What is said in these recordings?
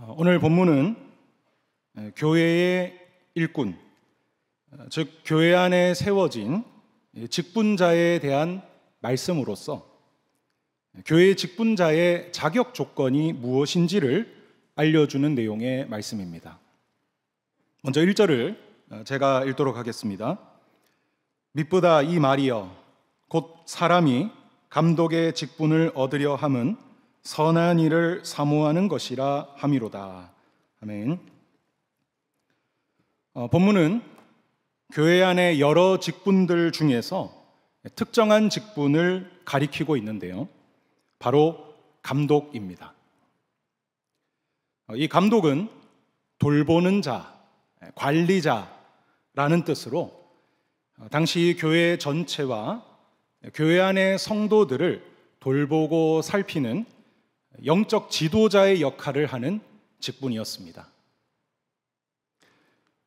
오늘 본문은 교회의 일꾼, 즉 교회 안에 세워진 직분자에 대한 말씀으로서 교회 직분자의 자격 조건이 무엇인지를 알려주는 내용의 말씀입니다. 먼저 1절을 제가 읽도록 하겠습니다. 미쁘다 이 말이여 곧 사람이 감독의 직분을 얻으려 함은 선한 일을 사모하는 것이라 함이로다. 아멘. 본문은 교회 안에 여러 직분들 중에서 특정한 직분을 가리키고 있는데요, 바로 감독입니다. 이 감독은 돌보는 자, 관리자라는 뜻으로 당시 교회 전체와 교회 안의 성도들을 돌보고 살피는 영적 지도자의 역할을 하는 직분이었습니다.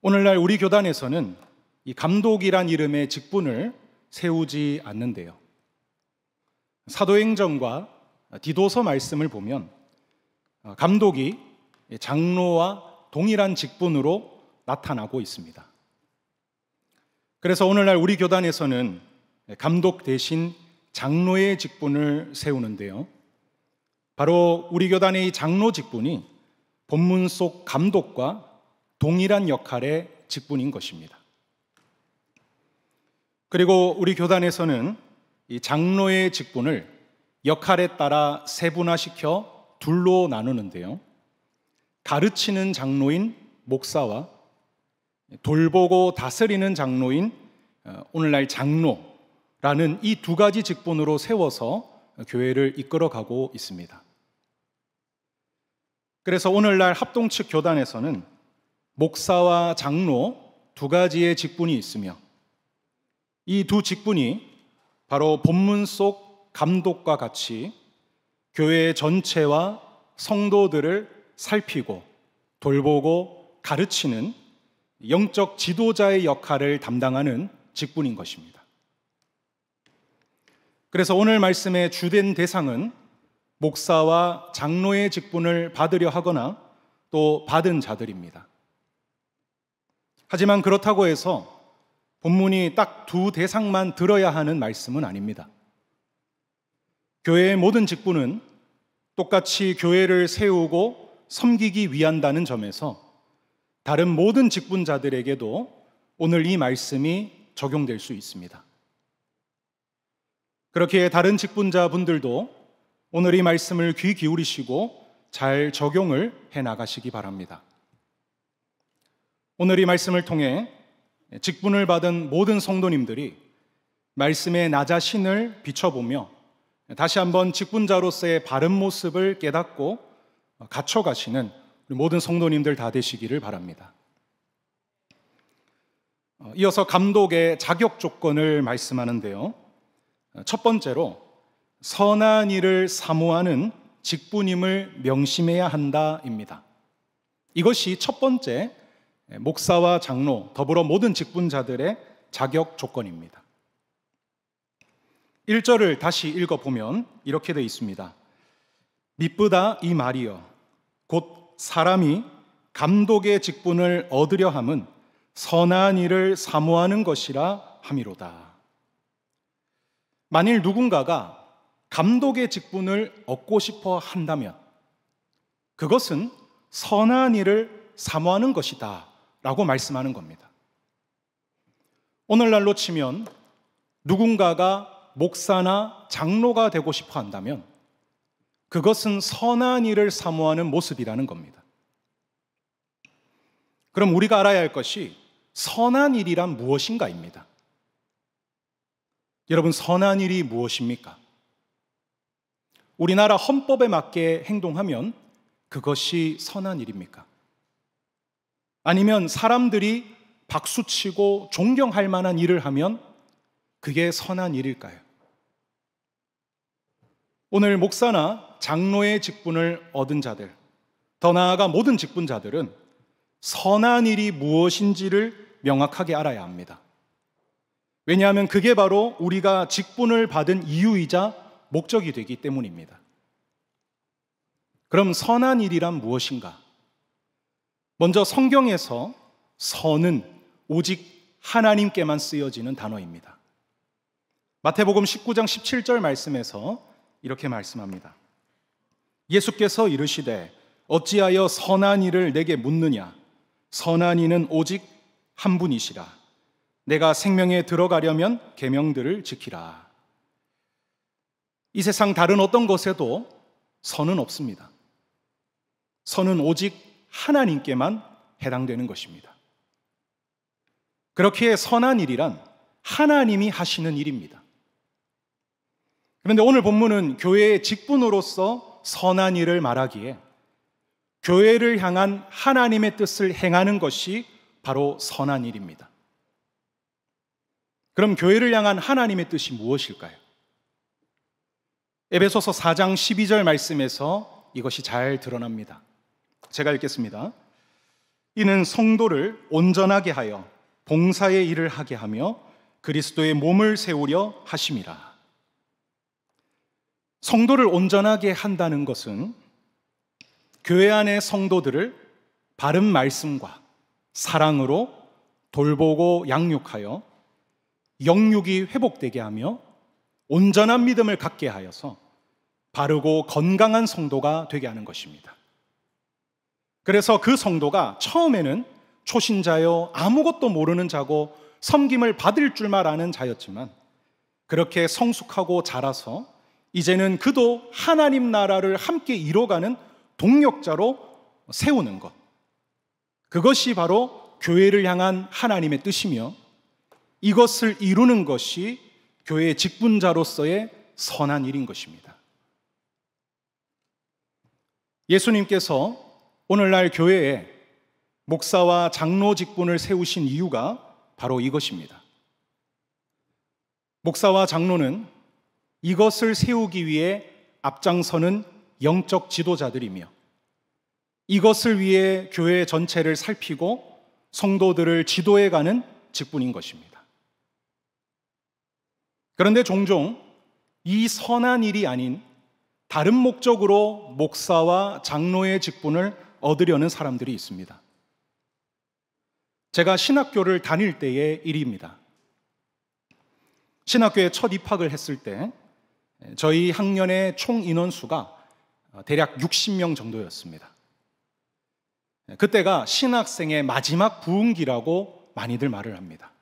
오늘날 우리 교단에서는 이 감독이란 이름의 직분을 세우지 않는데요, 사도행전과 디도서 말씀을 보면 감독이 장로와 동일한 직분으로 나타나고 있습니다. 그래서 오늘날 우리 교단에서는 감독 대신 장로의 직분을 세우는데요, 바로 우리 교단의 이 장로 직분이 본문 속 감독과 동일한 역할의 직분인 것입니다. 그리고 우리 교단에서는 이 장로의 직분을 역할에 따라 세분화시켜 둘로 나누는데요, 가르치는 장로인 목사와 돌보고 다스리는 장로인 오늘날 장로라는 이 두 가지 직분으로 세워서 교회를 이끌어가고 있습니다. 그래서 오늘날 합동 측 교단에서는 목사와 장로 두 가지의 직분이 있으며 이 두 직분이 바로 본문 속 감독과 같이 교회 전체와 성도들을 살피고 돌보고 가르치는 영적 지도자의 역할을 담당하는 직분인 것입니다. 그래서 오늘 말씀의 주된 대상은 목사와 장로의 직분을 받으려 하거나 또 받은 자들입니다. 하지만 그렇다고 해서 본문이 딱 두 대상만 들어야 하는 말씀은 아닙니다. 교회의 모든 직분은 똑같이 교회를 세우고 섬기기 위한다는 점에서 다른 모든 직분자들에게도 오늘 이 말씀이 적용될 수 있습니다. 그렇게 다른 직분자분들도 오늘 이 말씀을 귀 기울이시고 잘 적용을 해 나가시기 바랍니다. 오늘 이 말씀을 통해 직분을 받은 모든 성도님들이 말씀에 나 자신을 비춰보며 다시 한번 직분자로서의 바른 모습을 깨닫고 갖춰가시는 모든 성도님들 다 되시기를 바랍니다. 이어서 감독의 자격 조건을 말씀하는데요, 첫 번째로 선한 일을 사모하는 직분임을 명심해야 한다입니다. 이것이 첫 번째 목사와 장로 더불어 모든 직분자들의 자격 조건입니다. 1절을 다시 읽어보면 이렇게 되어 있습니다. 미쁘다 이 말이여 곧 사람이 감독의 직분을 얻으려 함은 선한 일을 사모하는 것이라 함이로다. 만일 누군가가 감독의 직분을 얻고 싶어 한다면 그것은 선한 일을 사모하는 것이다 라고 말씀하는 겁니다. 오늘날로 치면 누군가가 목사나 장로가 되고 싶어 한다면 그것은 선한 일을 사모하는 모습이라는 겁니다. 그럼 우리가 알아야 할 것이 선한 일이란 무엇인가입니다. 여러분, 선한 일이 무엇입니까? 우리나라 헌법에 맞게 행동하면 그것이 선한 일입니까? 아니면 사람들이 박수치고 존경할 만한 일을 하면 그게 선한 일일까요? 오늘 목사나 장로의 직분을 얻은 자들, 더 나아가 모든 직분자들은 선한 일이 무엇인지를 명확하게 알아야 합니다. 왜냐하면 그게 바로 우리가 직분을 받은 이유이자 목적이 되기 때문입니다. 그럼 선한 일이란 무엇인가? 먼저 성경에서 선은 오직 하나님께만 쓰여지는 단어입니다. 마태복음 19장 17절 말씀에서 이렇게 말씀합니다. 예수께서 이르시되 어찌하여 선한 이를 내게 묻느냐? 선한 이는 오직 한 분이시라. 내가 생명에 들어가려면 계명들을 지키라. 이 세상 다른 어떤 것에도 선은 없습니다. 선은 오직 하나님께만 해당되는 것입니다. 그렇기에 선한 일이란 하나님이 하시는 일입니다. 그런데 오늘 본문은 교회의 직분으로서 선한 일을 말하기에 교회를 향한 하나님의 뜻을 행하는 것이 바로 선한 일입니다. 그럼 교회를 향한 하나님의 뜻이 무엇일까요? 에베소서 4장 12절 말씀에서 이것이 잘 드러납니다. 제가 읽겠습니다. 이는 성도를 온전하게 하여 봉사의 일을 하게 하며 그리스도의 몸을 세우려 하심이라. 성도를 온전하게 한다는 것은 교회 안의 성도들을 바른 말씀과 사랑으로 돌보고 양육하여 영육이 회복되게 하며 온전한 믿음을 갖게 하여서 바르고 건강한 성도가 되게 하는 것입니다. 그래서 그 성도가 처음에는 초신자요 아무것도 모르는 자고 섬김을 받을 줄만 아는 자였지만 그렇게 성숙하고 자라서 이제는 그도 하나님 나라를 함께 이뤄가는 동력자로 세우는 것, 그것이 바로 교회를 향한 하나님의 뜻이며 이것을 이루는 것이 교회의 직분자로서의 선한 일인 것입니다. 예수님께서 오늘날 교회에 목사와 장로 직분을 세우신 이유가 바로 이것입니다. 목사와 장로는 이것을 세우기 위해 앞장서는 영적 지도자들이며 이것을 위해 교회 전체를 살피고 성도들을 지도해가는 직분인 것입니다. 그런데 종종 이 선한 일이 아닌 다른 목적으로 목사와 장로의 직분을 얻으려는 사람들이 있습니다. 제가 신학교를 다닐 때의 일입니다. 신학교에 첫 입학을 했을 때 저희 학년의 총 인원수가 대략 60명 정도였습니다. 그때가 신학생의 마지막 부흥기라고 많이들 말을 합니다.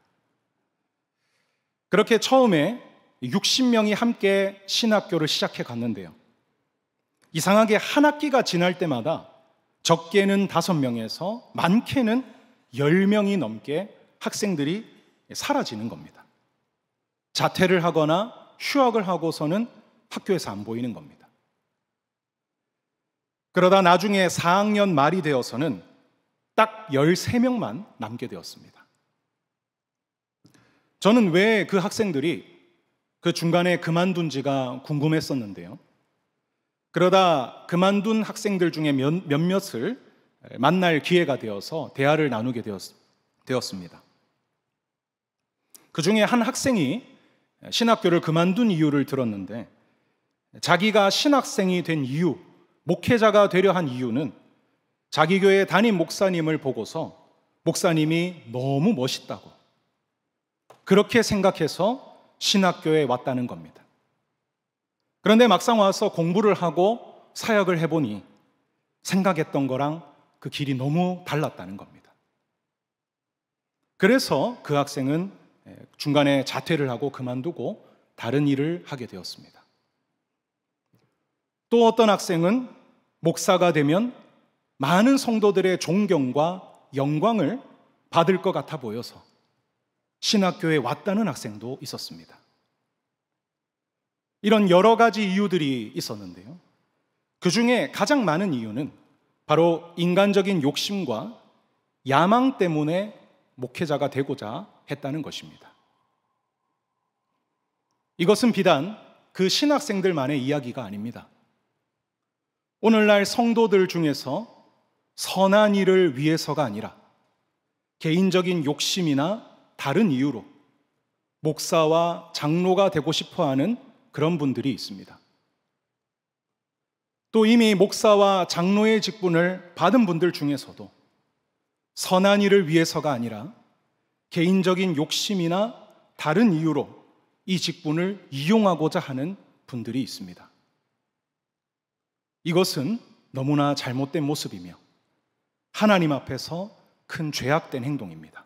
그렇게 처음에 60명이 함께 신학교를 시작해 갔는데요. 이상하게 한 학기가 지날 때마다 적게는 5명에서 많게는 10명이 넘게 학생들이 사라지는 겁니다. 자퇴를 하거나 휴학을 하고서는 학교에서 안 보이는 겁니다. 그러다 나중에 4학년 말이 되어서는 딱 13명만 남게 되었습니다. 저는 왜 그 학생들이 그 중간에 그만둔 지가 궁금했었는데요. 그러다 그만둔 학생들 중에 몇몇을 만날 기회가 되어서 대화를 나누게 되었습니다. 그 중에 한 학생이 신학교를 그만둔 이유를 들었는데 자기가 신학생이 된 이유, 목회자가 되려 한 이유는 자기 교회 담임 목사님을 보고서 목사님이 너무 멋있다고 그렇게 생각해서 신학교에 왔다는 겁니다. 그런데 막상 와서 공부를 하고 사역을 해보니 생각했던 거랑 그 길이 너무 달랐다는 겁니다. 그래서 그 학생은 중간에 자퇴를 하고 그만두고 다른 일을 하게 되었습니다. 또 어떤 학생은 목사가 되면 많은 성도들의 존경과 영광을 받을 것 같아 보여서 신학교에 왔다는 학생도 있었습니다. 이런 여러 가지 이유들이 있었는데요. 그 중에 가장 많은 이유는 바로 인간적인 욕심과 야망 때문에 목회자가 되고자 했다는 것입니다. 이것은 비단 그 신학생들만의 이야기가 아닙니다. 오늘날 성도들 중에서 선한 일을 위해서가 아니라 개인적인 욕심이나 다른 이유로 목사와 장로가 되고 싶어하는 그런 분들이 있습니다. 또 이미 목사와 장로의 직분을 받은 분들 중에서도 선한 일을 위해서가 아니라 개인적인 욕심이나 다른 이유로 이 직분을 이용하고자 하는 분들이 있습니다. 이것은 너무나 잘못된 모습이며 하나님 앞에서 큰 죄악된 행동입니다.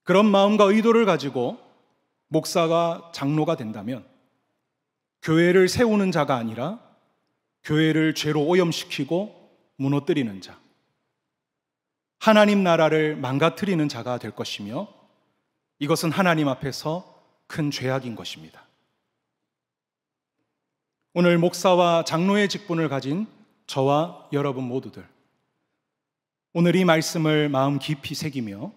그런 마음과 의도를 가지고 목사가 장로가 된다면 교회를 세우는 자가 아니라 교회를 죄로 오염시키고 무너뜨리는 자, 하나님 나라를 망가뜨리는 자가 될 것이며 이것은 하나님 앞에서 큰 죄악인 것입니다. 오늘 목사와 장로의 직분을 가진 저와 여러분 모두들, 오늘 이 말씀을 마음 깊이 새기며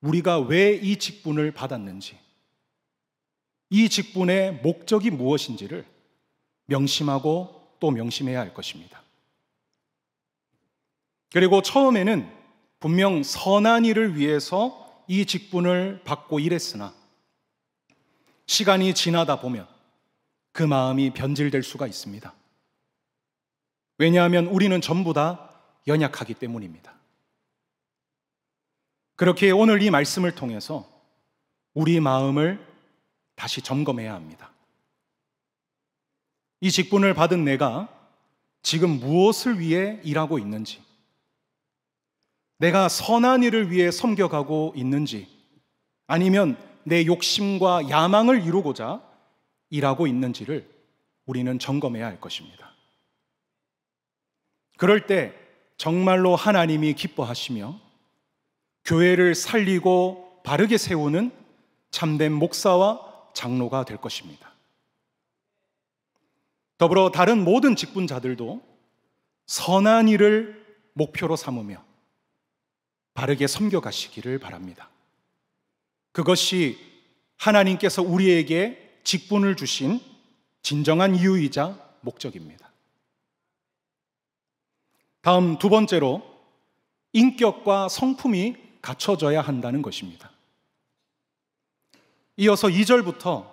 우리가 왜 이 직분을 받았는지, 이 직분의 목적이 무엇인지를 명심하고 또 명심해야 할 것입니다. 그리고 처음에는 분명 선한 일을 위해서 이 직분을 받고 일했으나 시간이 지나다 보면 그 마음이 변질될 수가 있습니다. 왜냐하면 우리는 전부 다 연약하기 때문입니다. 그렇게 오늘 이 말씀을 통해서 우리 마음을 다시 점검해야 합니다. 이 직분을 받은 내가 지금 무엇을 위해 일하고 있는지, 내가 선한 일을 위해 섬겨가고 있는지, 아니면 내 욕심과 야망을 이루고자 일하고 있는지를 우리는 점검해야 할 것입니다. 그럴 때 정말로 하나님이 기뻐하시며 교회를 살리고 바르게 세우는 참된 목사와 장로가 될 것입니다. 더불어 다른 모든 직분자들도 선한 일을 목표로 삼으며 바르게 섬겨가시기를 바랍니다. 그것이 하나님께서 우리에게 직분을 주신 진정한 이유이자 목적입니다. 다음 두 번째로, 인격과 성품이 갖춰져야 한다는 것입니다. 이어서 2절부터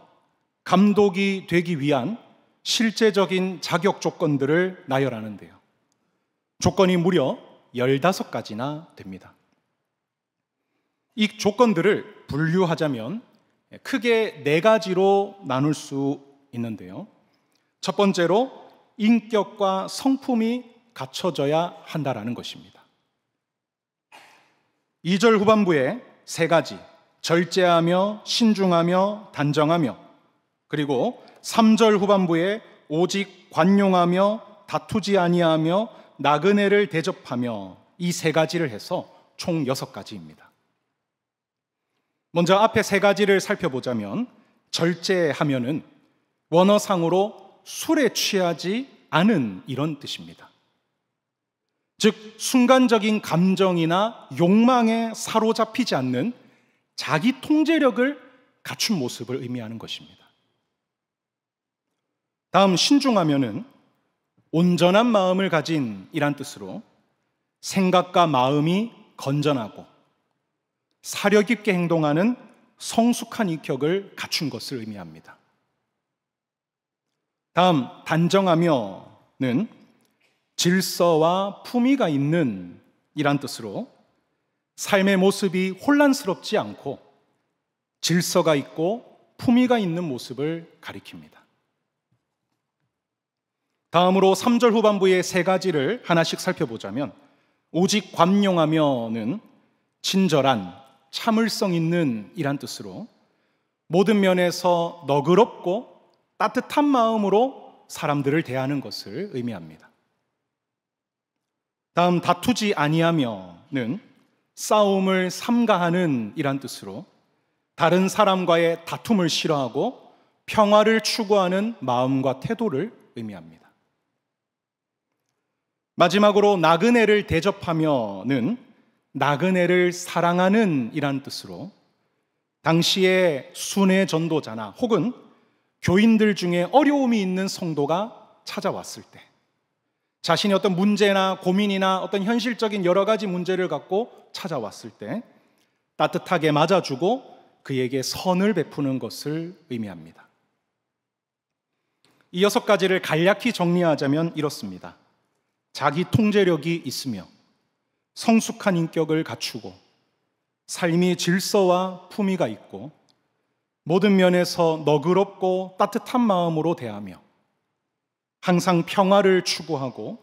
감독이 되기 위한 실제적인 자격 조건들을 나열하는데요. 조건이 무려 15가지나 됩니다. 이 조건들을 분류하자면 크게 4가지로 나눌 수 있는데요. 첫 번째로 인격과 성품이 갖춰져야 한다라는 것입니다. 2절 후반부에 3가지, 절제하며 신중하며 단정하며, 그리고 3절 후반부에 오직 관용하며 다투지 아니하며 나그네를 대접하며, 이 3가지를 해서 총 6가지입니다. 먼저 앞에 3가지를 살펴보자면, 절제하면은 원어상으로 술에 취하지 않은 이런 뜻입니다. 즉 순간적인 감정이나 욕망에 사로잡히지 않는 자기 통제력을 갖춘 모습을 의미하는 것입니다. 다음 신중하면은 온전한 마음을 가진 이란 뜻으로 생각과 마음이 건전하고 사려 깊게 행동하는 성숙한 인격을 갖춘 것을 의미합니다. 다음 단정하며는 질서와 품위가 있는 이란 뜻으로 삶의 모습이 혼란스럽지 않고 질서가 있고 품위가 있는 모습을 가리킵니다. 다음으로 3절 후반부의 3가지를 하나씩 살펴보자면, 오직 관용하며는 친절한, 참을성 있는 이란 뜻으로 모든 면에서 너그럽고 따뜻한 마음으로 사람들을 대하는 것을 의미합니다. 다음 다투지 아니하며는 싸움을 삼가하는 이란 뜻으로 다른 사람과의 다툼을 싫어하고 평화를 추구하는 마음과 태도를 의미합니다. 마지막으로 나그네를 대접하며는 나그네를 사랑하는 이란 뜻으로 당시의 순회 전도자나 혹은 교인들 중에 어려움이 있는 성도가 찾아왔을 때, 자신이 어떤 문제나 고민이나 어떤 현실적인 여러 가지 문제를 갖고 찾아왔을 때 따뜻하게 맞아주고 그에게 선을 베푸는 것을 의미합니다. 이 6가지를 간략히 정리하자면 이렇습니다. 자기 통제력이 있으며 성숙한 인격을 갖추고 삶이 질서와 품위가 있고 모든 면에서 너그럽고 따뜻한 마음으로 대하며 항상 평화를 추구하고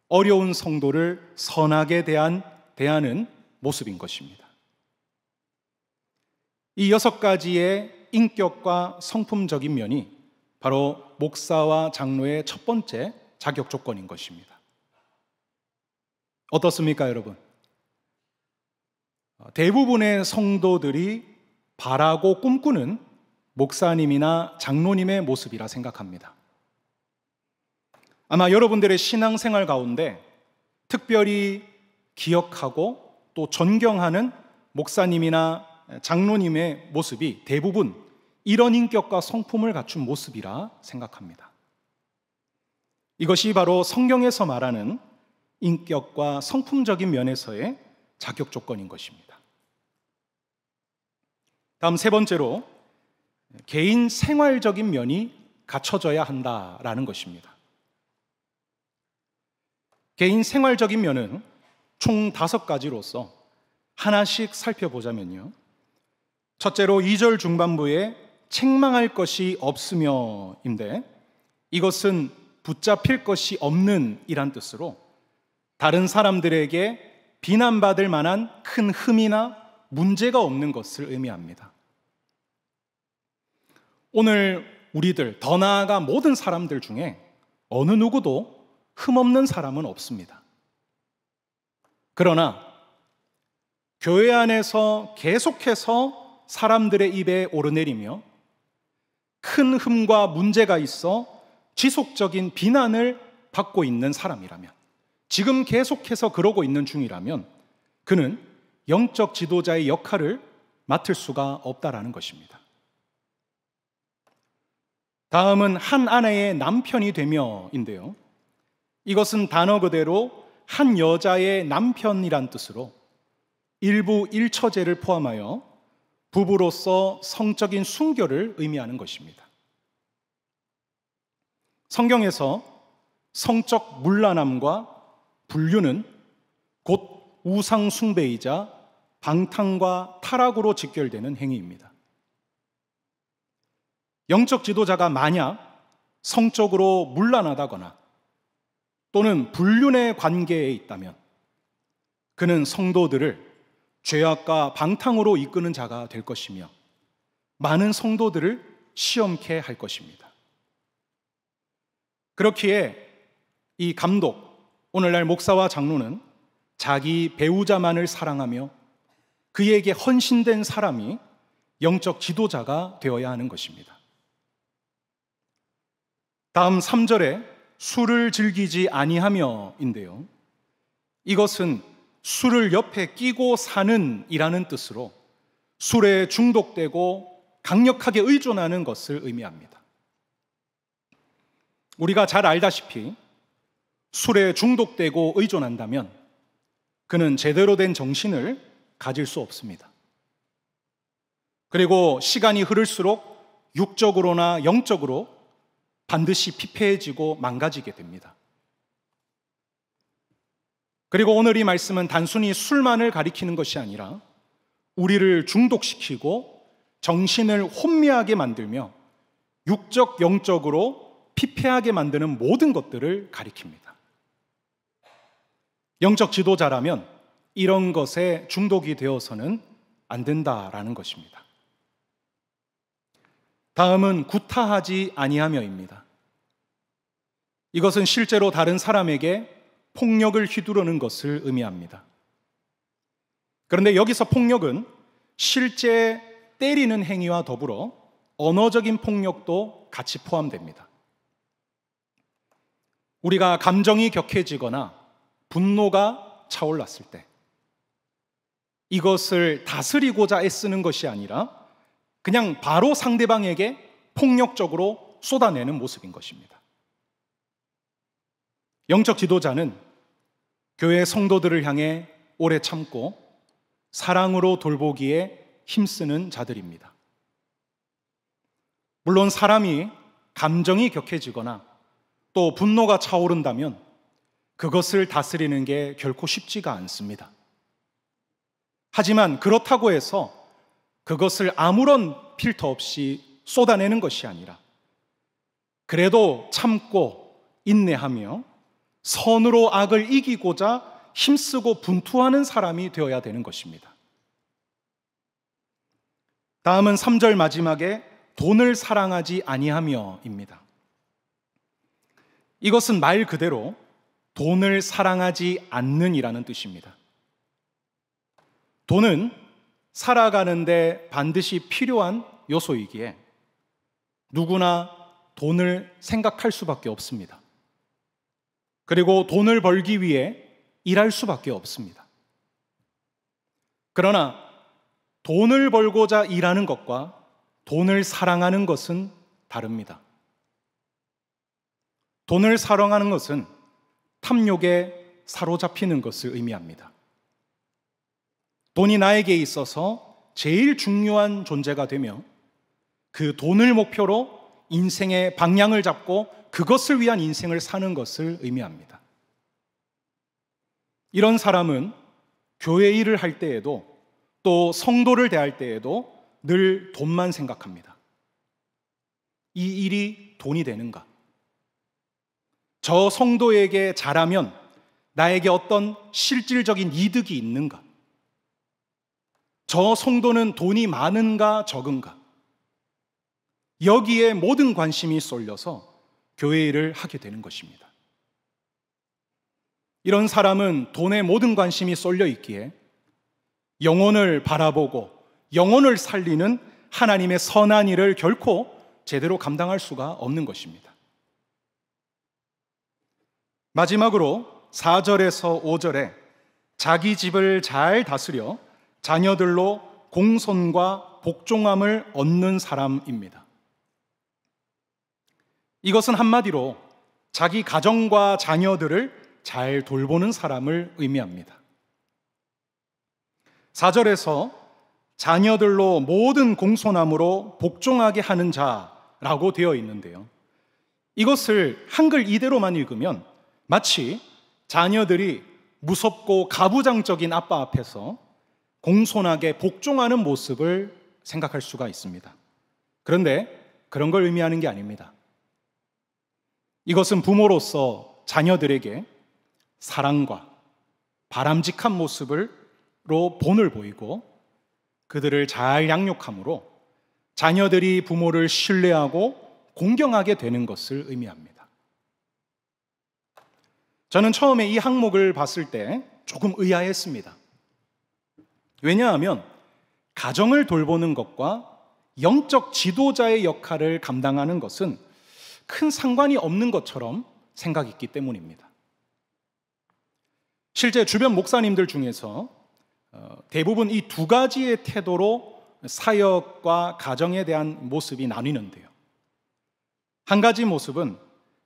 어려운 성도를 선하게 대하는 모습인 것입니다. 이 6가지의 인격과 성품적인 면이 바로 목사와 장로의 첫 번째 자격 조건인 것입니다. 어떻습니까, 여러분? 대부분의 성도들이 바라고 꿈꾸는 목사님이나 장로님의 모습이라 생각합니다. 아마 여러분들의 신앙생활 가운데 특별히 기억하고 또 존경하는 목사님이나 장로님의 모습이 대부분 이런 인격과 성품을 갖춘 모습이라 생각합니다. 이것이 바로 성경에서 말하는 인격과 성품적인 면에서의 자격 조건인 것입니다. 다음 3번째로 개인 생활적인 면이 갖춰져야 한다라는 것입니다. 개인 생활적인 면은 총 5가지로서 하나씩 살펴보자면요. 첫째로 2절 중반부에 책망할 것이 없으며인데, 이것은 붙잡힐 것이 없는 이란 뜻으로 다른 사람들에게 비난받을 만한 큰 흠이나 문제가 없는 것을 의미합니다. 오늘 우리들, 더 나아가 모든 사람들 중에 어느 누구도 흠없는 사람은 없습니다. 그러나 교회 안에서 계속해서 사람들의 입에 오르내리며 큰 흠과 문제가 있어 지속적인 비난을 받고 있는 사람이라면, 지금 계속해서 그러고 있는 중이라면 그는 영적 지도자의 역할을 맡을 수가 없다라는 것입니다. 다음은 한 아내의 남편이 되며인데요. 이것은 단어 그대로 한 여자의 남편이란 뜻으로 일부 일처제를 포함하여 부부로서 성적인 순결을 의미하는 것입니다. 성경에서 성적 문란함과 불륜은 곧 우상 숭배이자 방탕과 타락으로 직결되는 행위입니다. 영적 지도자가 만약 성적으로 문란하다거나 또는 불륜의 관계에 있다면 그는 성도들을 죄악과 방탕으로 이끄는 자가 될 것이며 많은 성도들을 시험케 할 것입니다. 그렇기에 이 감독, 오늘날 목사와 장로는 자기 배우자만을 사랑하며 그에게 헌신된 사람이 영적 지도자가 되어야 하는 것입니다. 다음 3절에 술을 즐기지 아니하며인데요. 이것은 술을 옆에 끼고 사는 이라는 뜻으로 술에 중독되고 강력하게 의존하는 것을 의미합니다. 우리가 잘 알다시피 술에 중독되고 의존한다면 그는 제대로 된 정신을 가질 수 없습니다. 그리고 시간이 흐를수록 육적으로나 영적으로 반드시 피폐해지고 망가지게 됩니다. 그리고 오늘 이 말씀은 단순히 술만을 가리키는 것이 아니라 우리를 중독시키고 정신을 혼미하게 만들며 육적, 영적으로 피폐하게 만드는 모든 것들을 가리킵니다. 영적 지도자라면 이런 것에 중독이 되어서는 안 된다라는 것입니다. 다음은 구타하지 아니하며입니다. 이것은 실제로 다른 사람에게 폭력을 휘두르는 것을 의미합니다. 그런데 여기서 폭력은 실제 때리는 행위와 더불어 언어적인 폭력도 같이 포함됩니다. 우리가 감정이 격해지거나 분노가 차올랐을 때 이것을 다스리고자 애쓰는 것이 아니라 그냥 바로 상대방에게 폭력적으로 쏟아내는 모습인 것입니다. 영적 지도자는 교회 성도들을 향해 오래 참고 사랑으로 돌보기에 힘쓰는 자들입니다. 물론 사람이 감정이 격해지거나 또 분노가 차오른다면 그것을 다스리는 게 결코 쉽지가 않습니다. 하지만 그렇다고 해서 그것을 아무런 필터 없이 쏟아내는 것이 아니라 그래도 참고 인내하며 선으로 악을 이기고자 힘쓰고 분투하는 사람이 되어야 되는 것입니다. 다음은 3절 마지막에 돈을 사랑하지 아니하며입니다. 이것은 말 그대로 돈을 사랑하지 않는이라는 뜻입니다. 돈은 살아가는데 반드시 필요한 요소이기에 누구나 돈을 생각할 수밖에 없습니다. 그리고 돈을 벌기 위해 일할 수밖에 없습니다. 그러나 돈을 벌고자 일하는 것과 돈을 사랑하는 것은 다릅니다. 돈을 사랑하는 것은 탐욕에 사로잡히는 것을 의미합니다. 돈이 나에게 있어서 제일 중요한 존재가 되며 그 돈을 목표로 인생의 방향을 잡고 그것을 위한 인생을 사는 것을 의미합니다. 이런 사람은 교회 일을 할 때에도 또 성도를 대할 때에도 늘 돈만 생각합니다. 이 일이 돈이 되는가? 저 성도에게 잘하면 나에게 어떤 실질적인 이득이 있는가? 저 성도는 돈이 많은가 적은가? 여기에 모든 관심이 쏠려서 교회 일을 하게 되는 것입니다. 이런 사람은 돈에 모든 관심이 쏠려 있기에 영혼을 바라보고 영혼을 살리는 하나님의 선한 일을 결코 제대로 감당할 수가 없는 것입니다. 마지막으로 4절에서 5절에 자기 집을 잘 다스려 자녀들로 공손과 복종함을 얻는 사람입니다. 이것은 한마디로 자기 가정과 자녀들을 잘 돌보는 사람을 의미합니다. 4절에서 자녀들로 모든 공손함으로 복종하게 하는 자라고 되어 있는데요, 이것을 한글 이대로만 읽으면 마치 자녀들이 무섭고 가부장적인 아빠 앞에서 공손하게 복종하는 모습을 생각할 수가 있습니다. 그런데 그런 걸 의미하는 게 아닙니다. 이것은 부모로서 자녀들에게 사랑과 바람직한 모습으로 본을 보이고 그들을 잘 양육함으로 자녀들이 부모를 신뢰하고 공경하게 되는 것을 의미합니다. 저는 처음에 이 항목을 봤을 때 조금 의아했습니다. 왜냐하면 가정을 돌보는 것과 영적 지도자의 역할을 감당하는 것은 큰 상관이 없는 것처럼 생각했기 때문입니다. 실제 주변 목사님들 중에서 대부분 이 두 가지의 태도로 사역과 가정에 대한 모습이 나뉘는데요, 한 가지 모습은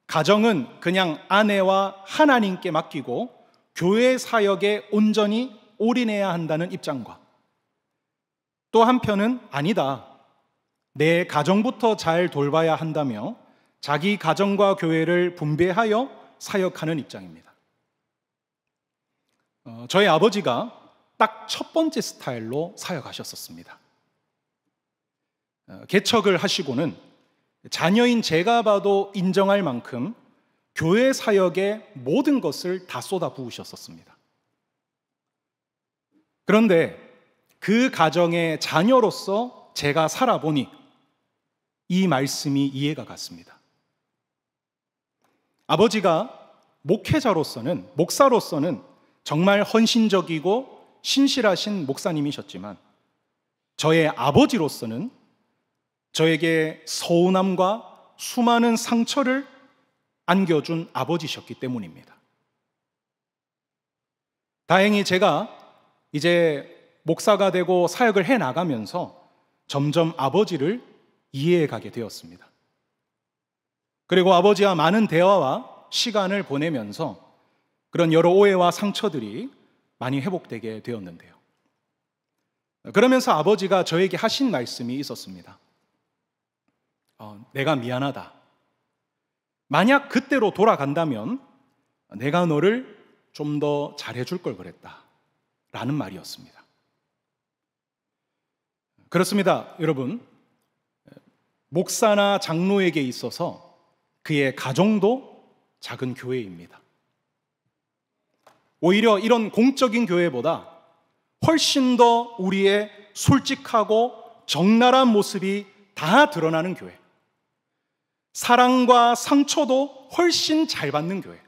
가정은 그냥 아내와 하나님께 맡기고 교회 사역에 온전히 올인해야 한다는 입장과, 또 한편은 아니다, 내 가정부터 잘 돌봐야 한다며 자기 가정과 교회를 분배하여 사역하는 입장입니다. 저희 아버지가 딱 첫 번째 스타일로 사역하셨었습니다. 개척을 하시고는 자녀인 제가 봐도 인정할 만큼 교회 사역에 모든 것을 다 쏟아 부으셨었습니다. 그런데 그 가정의 자녀로서 제가 살아보니 이 말씀이 이해가 갔습니다. 아버지가 목회자로서는, 목사로서는 정말 헌신적이고 신실하신 목사님이셨지만 저의 아버지로서는 저에게 서운함과 수많은 상처를 안겨준 아버지셨기 때문입니다. 다행히 제가 이제 목사가 되고 사역을 해나가면서 점점 아버지를 이해해가게 되었습니다. 그리고 아버지와 많은 대화와 시간을 보내면서 그런 여러 오해와 상처들이 많이 회복되게 되었는데요, 그러면서 아버지가 저에게 하신 말씀이 있었습니다. 내가 미안하다. 만약 그때로 돌아간다면 내가 너를 좀 더 잘해줄 걸 그랬다 라는 말이었습니다. 그렇습니다, 여러분. 목사나 장로에게 있어서 그의 가정도 작은 교회입니다. 오히려 이런 공적인 교회보다 훨씬 더 우리의 솔직하고 적나라한 모습이 다 드러나는 교회, 사랑과 상처도 훨씬 잘 받는 교회,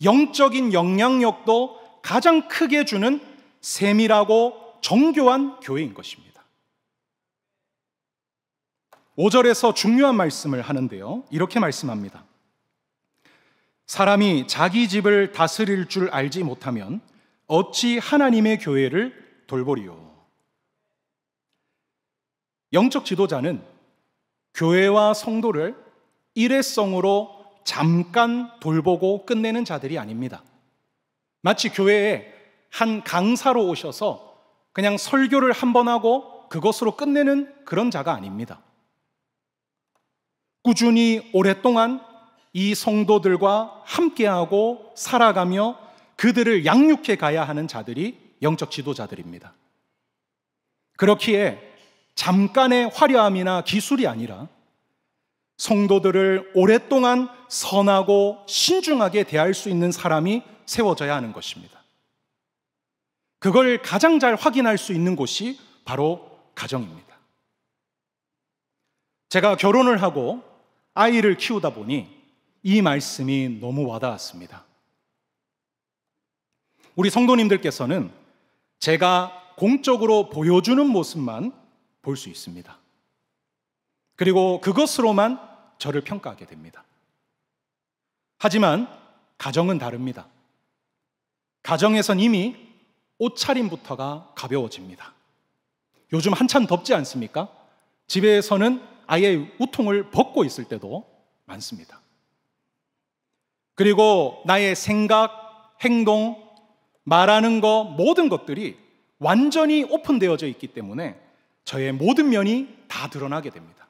영적인 영향력도 가장 크게 주는 세밀하고 정교한 교회인 것입니다. 5절에서 중요한 말씀을 하는데요, 이렇게 말씀합니다. 사람이 자기 집을 다스릴 줄 알지 못하면 어찌 하나님의 교회를 돌보리요. 영적 지도자는 교회와 성도를 일회성으로 잠깐 돌보고 끝내는 자들이 아닙니다. 마치 교회에 한 강사로 오셔서 그냥 설교를 한 번 하고 그것으로 끝내는 그런 자가 아닙니다. 꾸준히 오랫동안 이 성도들과 함께하고 살아가며 그들을 양육해 가야 하는 자들이 영적 지도자들입니다. 그렇기에 잠깐의 화려함이나 기술이 아니라 성도들을 오랫동안 선하고 신중하게 대할 수 있는 사람이 세워져야 하는 것입니다. 그걸 가장 잘 확인할 수 있는 곳이 바로 가정입니다. 제가 결혼을 하고 아이를 키우다 보니 이 말씀이 너무 와닿았습니다. 우리 성도님들께서는 제가 공적으로 보여주는 모습만 볼 수 있습니다. 그리고 그것으로만 저를 평가하게 됩니다. 하지만 가정은 다릅니다. 가정에선 이미 옷차림부터가 가벼워집니다. 요즘 한참 덥지 않습니까? 집에서는 아예 우통을 벗고 있을 때도 많습니다. 그리고 나의 생각, 행동, 말하는 것, 모든 것들이 완전히 오픈되어져 있기 때문에 저의 모든 면이 다 드러나게 됩니다.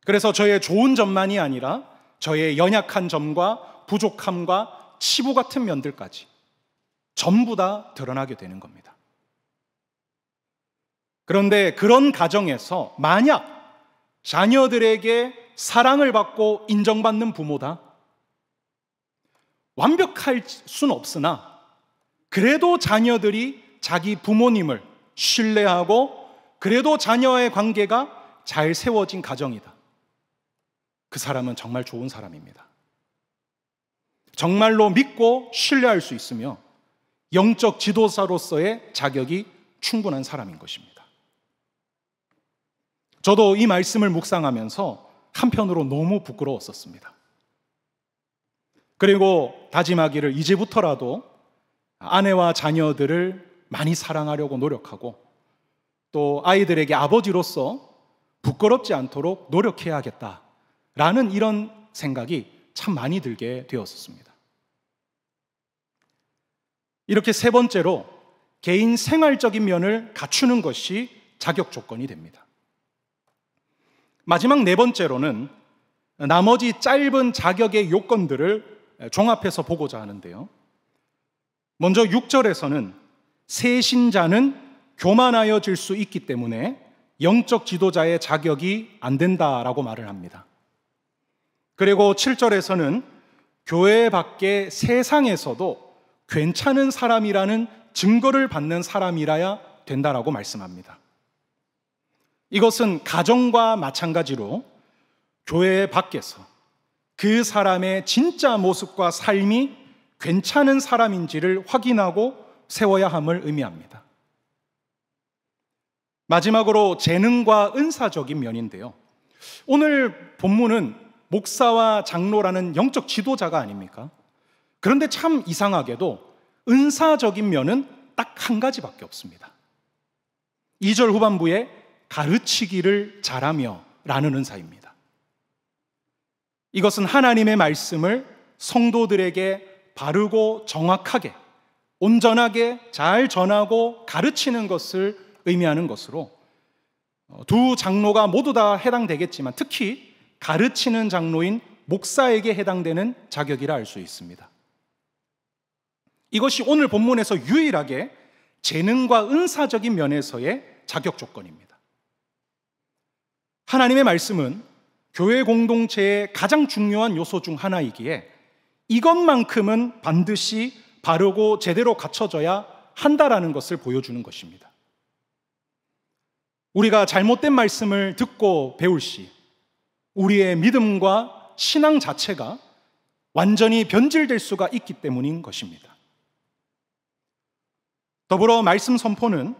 그래서 저의 좋은 점만이 아니라 저의 연약한 점과 부족함과 치부 같은 면들까지 전부 다 드러나게 되는 겁니다. 그런데 그런 가정에서 만약 자녀들에게 사랑을 받고 인정받는 부모다, 완벽할 수는 없으나 그래도 자녀들이 자기 부모님을 신뢰하고 그래도 자녀와의 관계가 잘 세워진 가정이다, 그 사람은 정말 좋은 사람입니다. 정말로 믿고 신뢰할 수 있으며 영적 지도자로서의 자격이 충분한 사람인 것입니다. 저도 이 말씀을 묵상하면서 한편으로 너무 부끄러웠었습니다. 그리고 다짐하기를 이제부터라도 아내와 자녀들을 많이 사랑하려고 노력하고 또 아이들에게 아버지로서 부끄럽지 않도록 노력해야겠다라는 이런 생각이 참 많이 들게 되었습니다. 이렇게 세 번째로 개인 생활적인 면을 갖추는 것이 자격 조건이 됩니다. 마지막 네 번째로는 나머지 짧은 자격의 요건들을 종합해서 보고자 하는데요. 먼저 6절에서는 새신자는 교만하여질 수 있기 때문에 영적 지도자의 자격이 안 된다라고 말을 합니다. 그리고 7절에서는 교회 밖의 세상에서도 괜찮은 사람이라는 증거를 받는 사람이라야 된다라고 말씀합니다. 이것은 가정과 마찬가지로 교회 밖에서 그 사람의 진짜 모습과 삶이 괜찮은 사람인지를 확인하고 세워야 함을 의미합니다. 마지막으로 재능과 은사적인 면인데요. 오늘 본문은 목사와 장로라는 영적 지도자가 아닙니까? 그런데 참 이상하게도 은사적인 면은 딱 한 가지밖에 없습니다. 2절 후반부에 가르치기를 잘하며 라는 은사입니다. 이것은 하나님의 말씀을 성도들에게 바르고 정확하게 온전하게 잘 전하고 가르치는 것을 의미하는 것으로 두 장로가 모두 다 해당되겠지만 특히 가르치는 장로인 목사에게 해당되는 자격이라 알 수 있습니다. 이것이 오늘 본문에서 유일하게 재능과 은사적인 면에서의 자격 조건입니다. 하나님의 말씀은 교회 공동체의 가장 중요한 요소 중 하나이기에 이것만큼은 반드시 바르고 제대로 갖춰져야 한다라는 것을 보여주는 것입니다. 우리가 잘못된 말씀을 듣고 배울 시 우리의 믿음과 신앙 자체가 완전히 변질될 수가 있기 때문인 것입니다. 더불어 말씀 선포는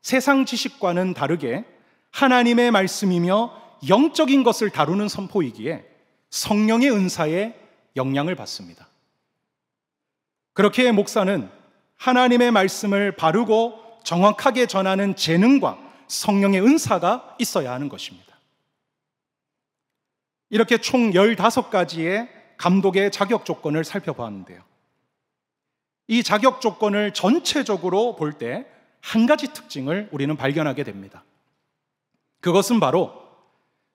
세상 지식과는 다르게 하나님의 말씀이며 영적인 것을 다루는 선포이기에 성령의 은사에 영향을 받습니다. 그렇게 목사는 하나님의 말씀을 바르고 정확하게 전하는 재능과 성령의 은사가 있어야 하는 것입니다. 이렇게 총 15가지의 감독의 자격 조건을 살펴보았는데요. 이 자격 조건을 전체적으로 볼 때 한 가지 특징을 우리는 발견하게 됩니다. 그것은 바로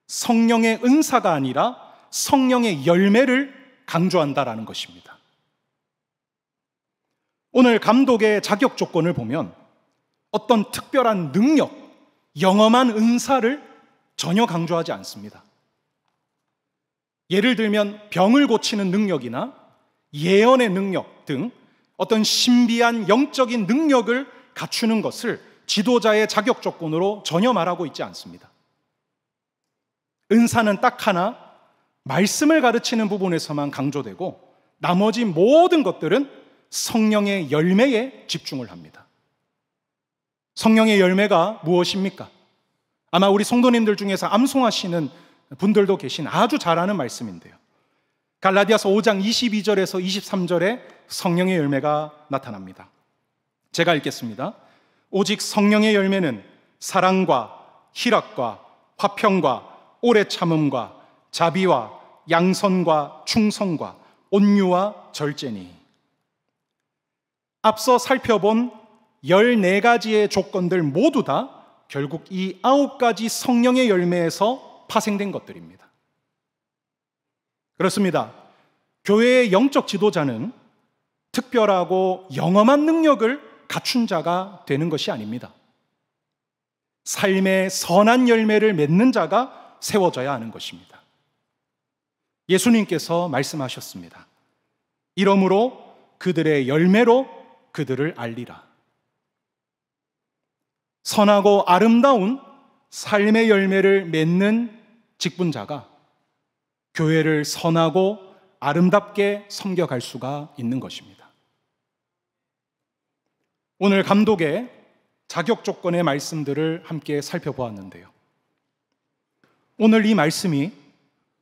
성령의 은사가 아니라 성령의 열매를 강조한다라는 것입니다. 오늘 감독의 자격 조건을 보면 어떤 특별한 능력, 영험한 은사를 전혀 강조하지 않습니다. 예를 들면 병을 고치는 능력이나 예언의 능력 등 어떤 신비한 영적인 능력을 갖추는 것을 지도자의 자격 조건으로 전혀 말하고 있지 않습니다. 은사는 딱 하나, 말씀을 가르치는 부분에서만 강조되고 나머지 모든 것들은 성령의 열매에 집중을 합니다. 성령의 열매가 무엇입니까? 아마 우리 성도님들 중에서 암송하시는 분들도 계신 아주 잘 아는 말씀인데요. 갈라디아서 5장 22절에서 23절에 성령의 열매가 나타납니다. 제가 읽겠습니다. 오직 성령의 열매는 사랑과 희락과 화평과 오래 참음과 자비와 양선과 충성과 온유와 절제니. 앞서 살펴본 14가지의 조건들 모두 다 결국 이 9가지 성령의 열매에서 파생된 것들입니다. 그렇습니다. 교회의 영적 지도자는 특별하고 영험한 능력을 갖춘 자가 되는 것이 아닙니다. 삶의 선한 열매를 맺는 자가 세워져야 하는 것입니다. 예수님께서 말씀하셨습니다. 이러므로 그들의 열매로 그들을 알리라. 선하고 아름다운 삶의 열매를 맺는 직분자가 교회를 선하고 아름답게 섬겨갈 수가 있는 것입니다. 오늘 감독의 자격 조건의 말씀들을 함께 살펴보았는데요. 오늘 이 말씀이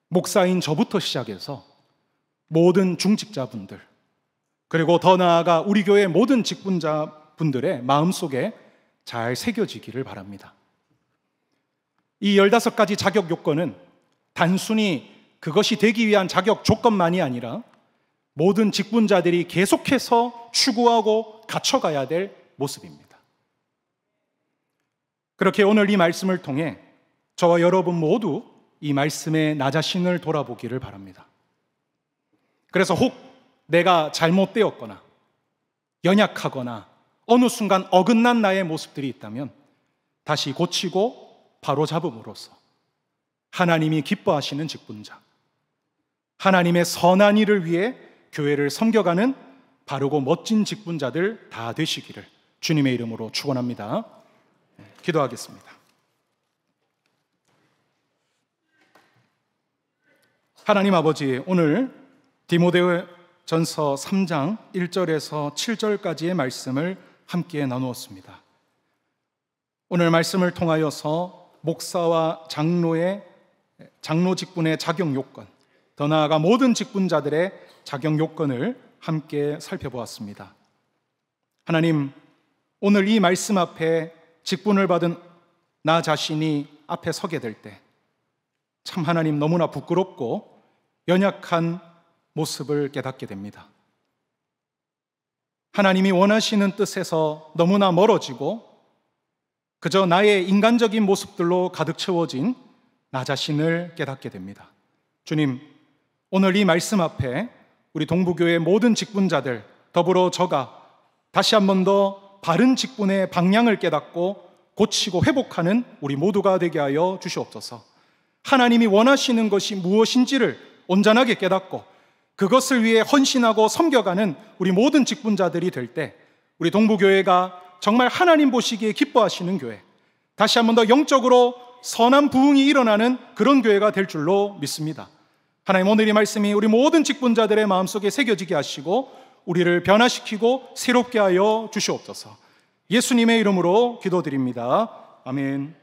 목사인 저부터 시작해서 모든 중직자분들, 그리고 더 나아가 우리 교회 모든 직분자분들의 마음속에 잘 새겨지기를 바랍니다. 이 15가지 자격 요건은 단순히 그것이 되기 위한 자격 조건만이 아니라 모든 직분자들이 계속해서 추구하고 갖춰가야 될 모습입니다. 그렇게 오늘 이 말씀을 통해 저와 여러분 모두 이 말씀에 나 자신을 돌아보기를 바랍니다. 그래서 혹 내가 잘못되었거나 연약하거나 어느 순간 어긋난 나의 모습들이 있다면 다시 고치고 바로잡음으로써 하나님이 기뻐하시는 직분자, 하나님의 선한 일을 위해 교회를 섬겨가는 바르고 멋진 직분자들 다 되시기를 주님의 이름으로 축원합니다. 기도하겠습니다. 하나님 아버지, 오늘 디모데전서 3장 1절에서 7절까지의 말씀을 함께 나누었습니다. 오늘 말씀을 통하여서 목사와 장로 직분의 자격 요건, 더 나아가 모든 직분자들의 자격 요건을 함께 살펴보았습니다. 하나님, 오늘 이 말씀 앞에 직분을 받은 나 자신이 앞에 서게 될 때 참 하나님 너무나 부끄럽고 연약한 모습을 깨닫게 됩니다. 하나님이 원하시는 뜻에서 너무나 멀어지고 그저 나의 인간적인 모습들로 가득 채워진 나 자신을 깨닫게 됩니다. 주님, 오늘 이 말씀 앞에 우리 동부교회 모든 직분자들, 더불어 저가 다시 한 번 더 바른 직분의 방향을 깨닫고 고치고 회복하는 우리 모두가 되게 하여 주시옵소서. 하나님이 원하시는 것이 무엇인지를 온전하게 깨닫고 그것을 위해 헌신하고 섬겨가는 우리 모든 직분자들이 될 때 우리 동부교회가 정말 하나님 보시기에 기뻐하시는 교회, 다시 한 번 더 영적으로 선한 부흥이 일어나는 그런 교회가 될 줄로 믿습니다. 하나님, 오늘 이 말씀이 우리 모든 직분자들의 마음속에 새겨지게 하시고 우리를 변화시키고 새롭게 하여 주시옵소서. 예수님의 이름으로 기도드립니다. 아멘.